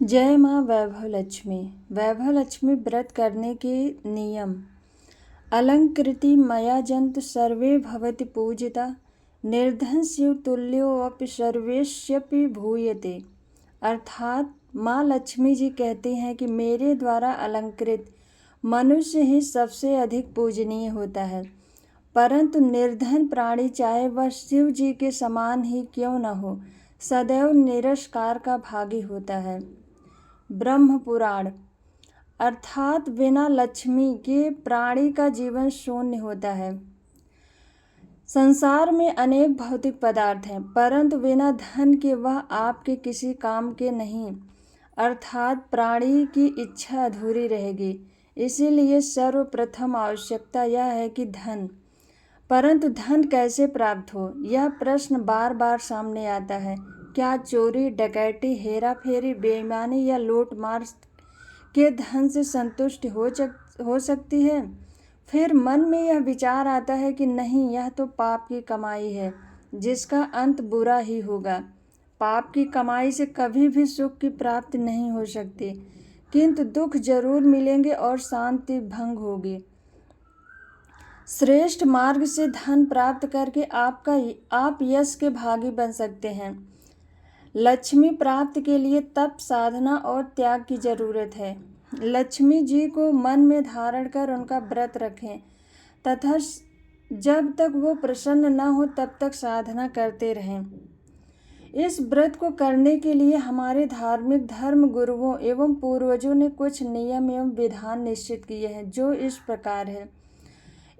जय माँ वैभव लक्ष्मी। वैभव लक्ष्मी व्रत करने के नियम। अलंकृति मया जंतु सर्वे भवति पूजिता, निर्धन शिव तुल्योऽपि सर्वेष्यपि भूयते। अर्थात माँ लक्ष्मी जी कहती हैं कि मेरे द्वारा अलंकृत मनुष्य ही सबसे अधिक पूजनीय होता है, परंतु निर्धन प्राणी चाहे वह शिव जी के समान ही क्यों न हो, सदैव निरस्कार का भागी होता है। ब्रह्म पुराण। अर्थात बिना लक्ष्मी के प्राणी का जीवन शून्य होता है। संसार में अनेक भौतिक पदार्थ हैं, परंतु बिना धन के वह आपके किसी काम के नहीं, अर्थात प्राणी की इच्छा अधूरी रहेगी। इसीलिए सर्वप्रथम आवश्यकता यह है कि धन। परंतु धन कैसे प्राप्त हो, यह प्रश्न बार बार सामने आता है। क्या चोरी, डकैती, हेरा फेरी, बेईमानी या लूट मार के धन से संतुष्टि हो सकती है? फिर मन में यह विचार आता है कि नहीं, यह तो पाप की कमाई है जिसका अंत बुरा ही होगा। पाप की कमाई से कभी भी सुख की प्राप्ति नहीं हो सकती, किंतु दुख जरूर मिलेंगे और शांति भंग होगी। श्रेष्ठ मार्ग से धन प्राप्त करके आप यश के भागी बन सकते हैं। लक्ष्मी प्राप्ति के लिए तप, साधना और त्याग की जरूरत है। लक्ष्मी जी को मन में धारण कर उनका व्रत रखें तथा जब तक वो प्रसन्न न हो तब तक साधना करते रहें। इस व्रत को करने के लिए हमारे धार्मिक धर्म गुरुओं एवं पूर्वजों ने कुछ नियम एवं विधान निश्चित किए हैं, जो इस प्रकार है।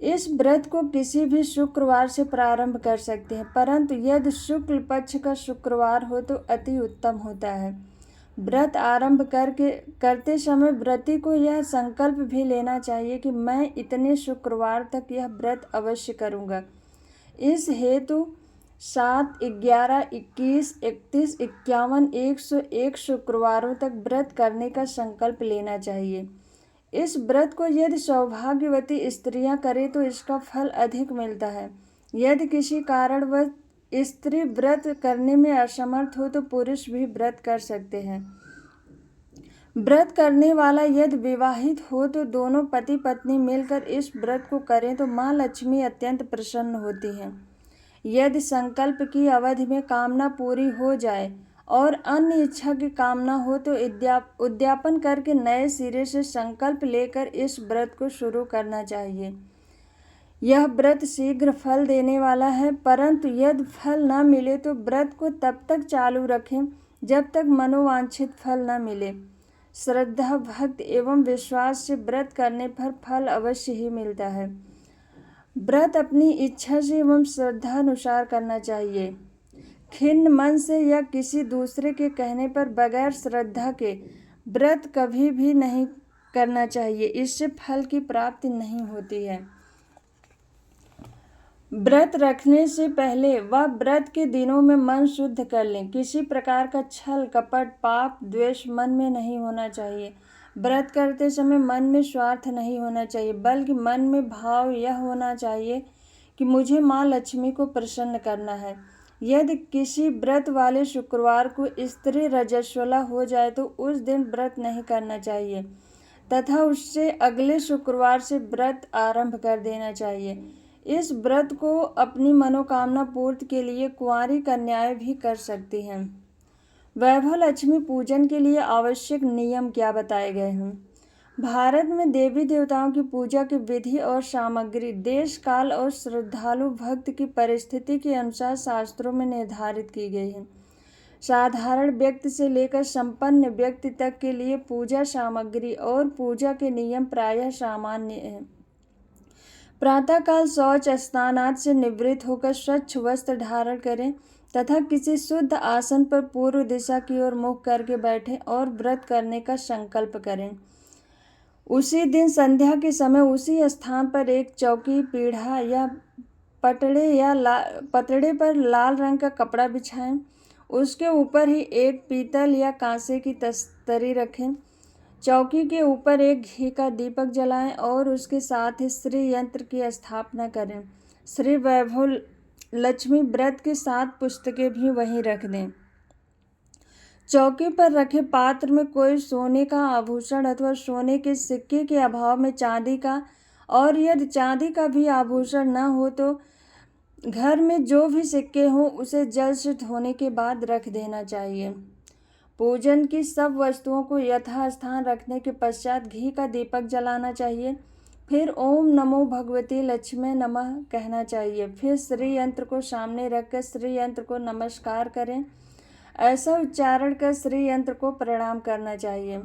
इस व्रत को किसी भी शुक्रवार से प्रारंभ कर सकते हैं, परंतु यदि शुक्ल पक्ष का शुक्रवार हो तो अति उत्तम होता है। व्रत आरंभ करते समय व्रती को यह संकल्प भी लेना चाहिए कि मैं इतने शुक्रवार तक यह व्रत अवश्य करूँगा। इस हेतु 7, 11, 21, 31, 51, 101 शुक्रवारों तक व्रत करने का संकल्प लेना चाहिए। इस व्रत को यदि सौभाग्यवती स्त्रियां करें तो इसका फल अधिक मिलता है। यदि किसी कारण वह स्त्री व्रत करने में असमर्थ हो तो पुरुष भी व्रत कर सकते हैं। व्रत करने वाला यदि विवाहित हो तो दोनों पति पत्नी मिलकर इस व्रत को करें तो माँ लक्ष्मी अत्यंत प्रसन्न होती हैं। यदि संकल्प की अवधि में कामना पूरी हो जाए और अन्य इच्छा की कामना हो तो उद्यापन करके नए सिरे से संकल्प लेकर इस व्रत को शुरू करना चाहिए। यह व्रत शीघ्र फल देने वाला है, परंतु यदि फल न मिले तो व्रत को तब तक चालू रखें जब तक मनोवांछित फल न मिले। श्रद्धा, भक्ति एवं विश्वास से व्रत करने पर फल अवश्य ही मिलता है। व्रत अपनी इच्छा से एवं श्रद्धा अनुसार करना चाहिए। खिन्न मन से या किसी दूसरे के कहने पर बगैर श्रद्धा के व्रत कभी भी नहीं करना चाहिए, इससे फल की प्राप्ति नहीं होती है। व्रत रखने से पहले व व्रत के दिनों में मन शुद्ध कर लें। किसी प्रकार का छल, कपट, पाप, द्वेष मन में नहीं होना चाहिए। व्रत करते समय मन में स्वार्थ नहीं होना चाहिए, बल्कि मन में भाव यह होना चाहिए कि मुझे माँ लक्ष्मी को प्रसन्न करना है। यदि किसी व्रत वाले शुक्रवार को स्त्री रजस्वला हो जाए तो उस दिन व्रत नहीं करना चाहिए तथा उससे अगले शुक्रवार से व्रत आरंभ कर देना चाहिए। इस व्रत को अपनी मनोकामना पूर्ति के लिए कुंवारी कन्याएं भी कर सकती हैं। वैभव लक्ष्मी पूजन के लिए आवश्यक नियम क्या बताए गए हैं? भारत में देवी देवताओं की पूजा की विधि और सामग्री देश काल और श्रद्धालु भक्त की परिस्थिति के अनुसार शास्त्रों में निर्धारित की गई है। साधारण व्यक्ति से लेकर संपन्न व्यक्ति तक के लिए पूजा सामग्री और पूजा के नियम प्रायः सामान्य हैं। प्रातःकाल शौच स्नानादि से निवृत्त होकर स्वच्छ वस्त्र धारण करें तथा किसी शुद्ध आसन पर पूर्व दिशा की ओर मुख करके बैठें और व्रत करने का संकल्प करें। उसी दिन संध्या के समय उसी स्थान पर एक चौकी, पीढ़ा या पतड़े पर लाल रंग का कपड़ा बिछाएं। उसके ऊपर ही एक पीतल या कांसे की तस्तरी रखें। चौकी के ऊपर एक घी का दीपक जलाएं और उसके साथ ही श्री यंत्र की स्थापना करें। श्री वैभव लक्ष्मी व्रत के 7 पुस्तकें भी वहीं रख दें। चौकी पर रखे पात्र में कोई सोने का आभूषण अथवा सोने के सिक्के के अभाव में चांदी का, और यदि चांदी का भी आभूषण न हो तो घर में जो भी सिक्के हों उसे जल से धोने के बाद रख देना चाहिए। पूजन की सब वस्तुओं को यथास्थान रखने के पश्चात घी का दीपक जलाना चाहिए। फिर ओम नमो भगवती लक्ष्मी नमः कहना चाहिए। फिर श्री यंत्र को सामने रखकर श्री यंत्र को नमस्कार करें। ऐसा उच्चारण कर श्री यंत्र को प्रणाम करना चाहिए।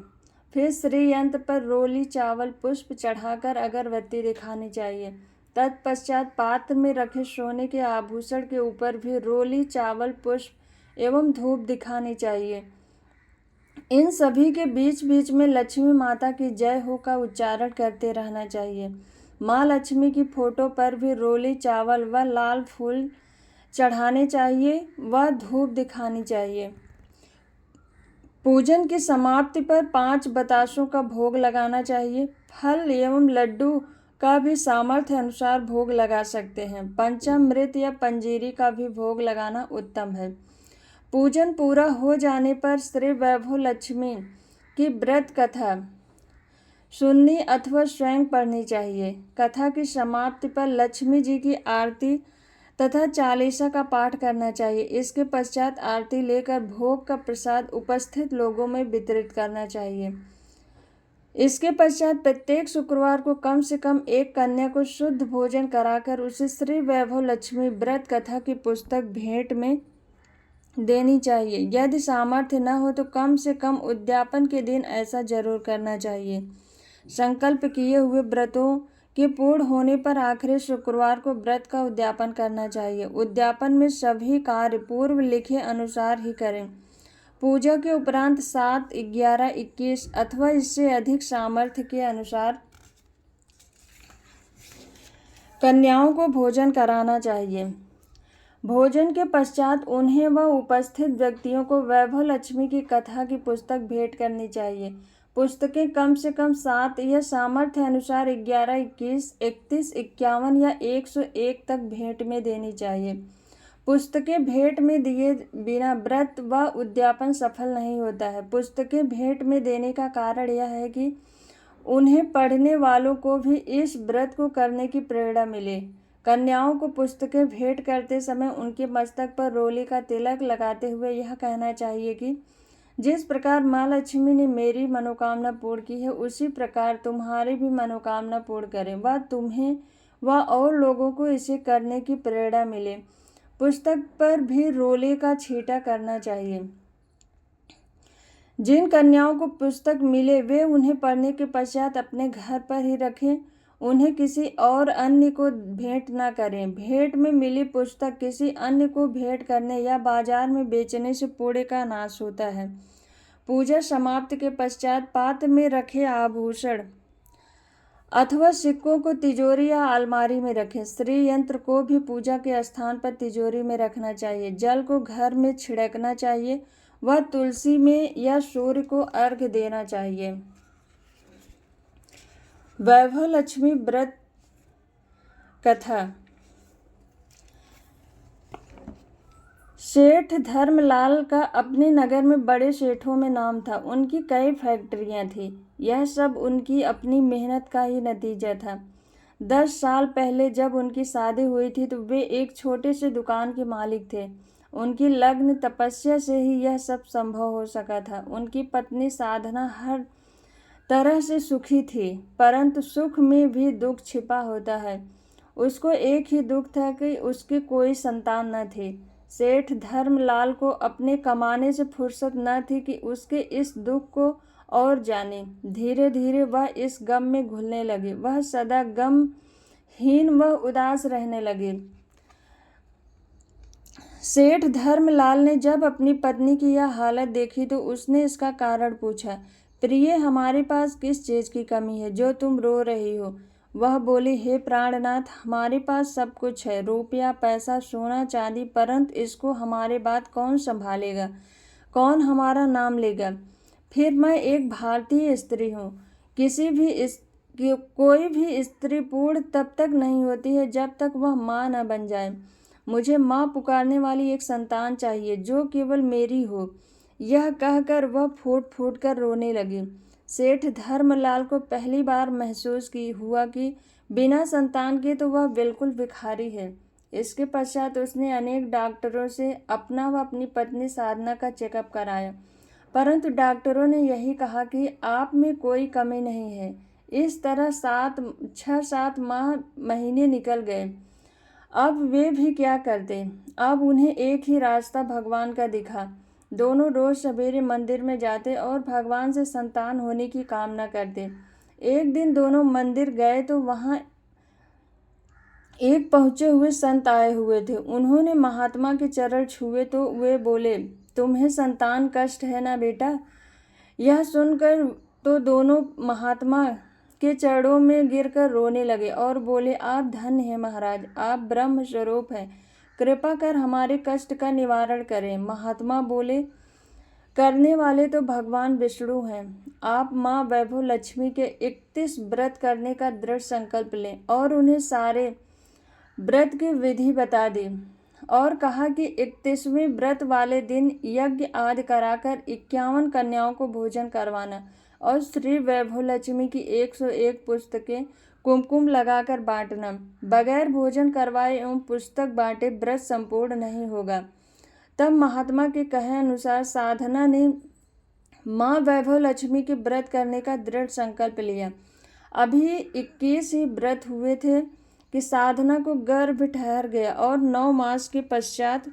फिर श्री यंत्र पर रोली चावल पुष्प चढ़ाकर अगरबत्ती दिखानी चाहिए। तत्पश्चात पात्र में रखे सोने के आभूषण के ऊपर भी रोली चावल पुष्प एवं धूप दिखानी चाहिए। इन सभी के बीच बीच में लक्ष्मी माता की जय हो का उच्चारण करते रहना चाहिए। माँ लक्ष्मी की फोटो पर भी रोली चावल व लाल फूल चढ़ाने चाहिए व धूप दिखानी चाहिए। पूजन की समाप्ति पर 5 बतासों का भोग लगाना चाहिए। फल एवं लड्डू का भी सामर्थ्य अनुसार भोग लगा सकते हैं। पंचामृत या पंजीरी का भी भोग लगाना उत्तम है। पूजन पूरा हो जाने पर श्री वैभव लक्ष्मी की व्रत कथा सुननी अथवा स्वयं पढ़नी चाहिए। कथा की समाप्ति पर लक्ष्मी जी की आरती तथा चालीसा का पाठ करना चाहिए। इसके पश्चात आरती लेकर भोग का प्रसाद उपस्थित लोगों में वितरित करना चाहिए। इसके पश्चात प्रत्येक शुक्रवार को कम से कम एक कन्या को शुद्ध भोजन कराकर उसे श्री वैभव लक्ष्मी व्रत कथा की पुस्तक भेंट में देनी चाहिए। यदि सामर्थ्य न हो तो कम से कम उद्यापन के दिन ऐसा जरूर करना चाहिए। संकल्प किए हुए व्रतों के पूर्ण होने पर आखिरी शुक्रवार को व्रत का उद्यापन करना चाहिए। उद्यापन में सभी कार्य पूर्व लिखे अनुसार ही करें। पूजा के उपरांत 7, 11, 21 अथवा इससे अधिक सामर्थ्य के अनुसार कन्याओं को भोजन कराना चाहिए। भोजन के पश्चात उन्हें व उपस्थित व्यक्तियों को वैभव लक्ष्मी की कथा की पुस्तक भेंट करनी चाहिए। पुस्तकें कम से कम 7 या सामर्थ्य अनुसार 11, 21, 31, 51 या 101 तक भेंट में देनी चाहिए। पुस्तकें भेंट में दिए बिना व्रत व उद्यापन सफल नहीं होता है। पुस्तकें भेंट में देने का कारण यह है कि उन्हें पढ़ने वालों को भी इस व्रत को करने की प्रेरणा मिले। कन्याओं को पुस्तकें भेंट करते समय उनके मस्तक पर रोली का तिलक लगाते हुए यह कहना चाहिए कि जिस प्रकार माँ लक्ष्मी ने मेरी मनोकामना पूर्ण की है उसी प्रकार तुम्हारी भी मनोकामना पूर्ण करें व तुम्हें व और लोगों को इसे करने की प्रेरणा मिले। पुस्तक पर भी रोले का छींटा करना चाहिए। जिन कन्याओं को पुस्तक मिले वे उन्हें पढ़ने के पश्चात अपने घर पर ही रखें। उन्हें किसी और अन्य को भेंट न करें। भेंट में मिली पुस्तक किसी अन्य को भेंट करने या बाजार में बेचने से पुण्य का नाश होता है। पूजा समाप्ति के पश्चात पात्र में रखे आभूषण अथवा सिक्कों को तिजोरी या अलमारी में रखें। श्री यंत्र को भी पूजा के स्थान पर तिजोरी में रखना चाहिए। जल को घर में छिड़कना चाहिए व तुलसी में या सूर्य को अर्घ्य देना चाहिए। वैभव लक्ष्मी व्रत कथा। सेठ धर्मलाल का अपने नगर में बड़े सेठों में नाम था। उनकी कई फैक्ट्रियां थी। यह सब उनकी अपनी मेहनत का ही नतीजा था। 10 साल पहले जब उनकी शादी हुई थी तो वे एक छोटे से दुकान के मालिक थे। उनकी लग्न तपस्या से ही यह सब संभव हो सका था। उनकी पत्नी साधना हर तरह से सुखी थी, परंतु सुख में भी दुख छिपा होता है। उसको एक ही दुख था कि उसकी कोई संतान न थी। सेठ धर्मलाल को अपने कमाने से फुर्सत न थी कि उसके इस दुख को और जाने। धीरे धीरे वह इस गम में घुलने लगे। वह सदा गमहीन व उदास रहने लगे। सेठ धर्मलाल ने जब अपनी पत्नी की यह हालत देखी तो उसने इसका कारण पूछा। प्रिय, हमारे पास किस चीज़ की कमी है जो तुम रो रही हो? वह बोली, हे प्राणनाथ, हमारे पास सब कुछ है, रुपया, पैसा, सोना, चांदी, परंतु इसको हमारे बाद कौन संभालेगा? कौन हमारा नाम लेगा? फिर मैं एक भारतीय स्त्री हूँ। कोई भी स्त्री पूर्ण तब तक नहीं होती है जब तक वह माँ न बन जाए। मुझे माँ पुकारने वाली एक संतान चाहिए जो केवल मेरी हो। यह कहकर वह फूट फूट कर रोने लगी। सेठ धर्मलाल को पहली बार महसूस हुआ कि बिना संतान के तो वह बिल्कुल भिखारी है। इसके पश्चात उसने अनेक डॉक्टरों से अपना व अपनी पत्नी साधना का चेकअप कराया, परंतु डॉक्टरों ने यही कहा कि आप में कोई कमी नहीं है। इस तरह 6-7 महीने निकल गए। अब वे भी क्या करते। अब उन्हें एक ही रास्ता भगवान का दिखा। दोनों रोज सवेरे मंदिर में जाते और भगवान से संतान होने की कामना करते। एक दिन दोनों मंदिर गए तो वहाँ एक पहुँचे हुए संत आए हुए थे। उन्होंने महात्मा के चरण छुए तो वे बोले, तुम्हें संतान कष्ट है ना बेटा। यह सुनकर तो दोनों महात्मा के चरणों में गिरकर रोने लगे और बोले, आप धन्य हैं महाराज, आप ब्रह्म स्वरूप हैं, कृपा कर हमारे कष्ट का निवारण करें। महात्मा बोले, करने वाले तो भगवान विष्णु हैं। आप माँ वैभव लक्ष्मी के 31 व्रत करने का दृढ़ संकल्प लें। और उन्हें सारे व्रत की विधि बता दी और कहा कि 31वें व्रत वाले दिन यज्ञ आदि कराकर 51 कन्याओं को भोजन करवाना और श्री वैभव लक्ष्मी की 101 पुस्तकें कुमकुम लगाकर बांटना। बगैर भोजन करवाए एवं पुस्तक बांटे व्रत संपूर्ण नहीं होगा। तब महात्मा के कहे अनुसार साधना ने माँ वैभव लक्ष्मी के व्रत करने का दृढ़ संकल्प लिया। अभी 21 ही व्रत हुए थे कि साधना को गर्भ ठहर गया और 9 मास के पश्चात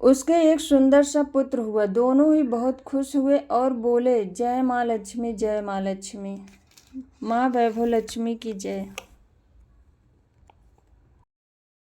उसके एक सुंदर सा पुत्र हुआ। दोनों ही बहुत खुश हुए और बोले, जय माँ लक्ष्मी, जय माँ लक्ष्मी। माँ वैभव लक्ष्मी की जय।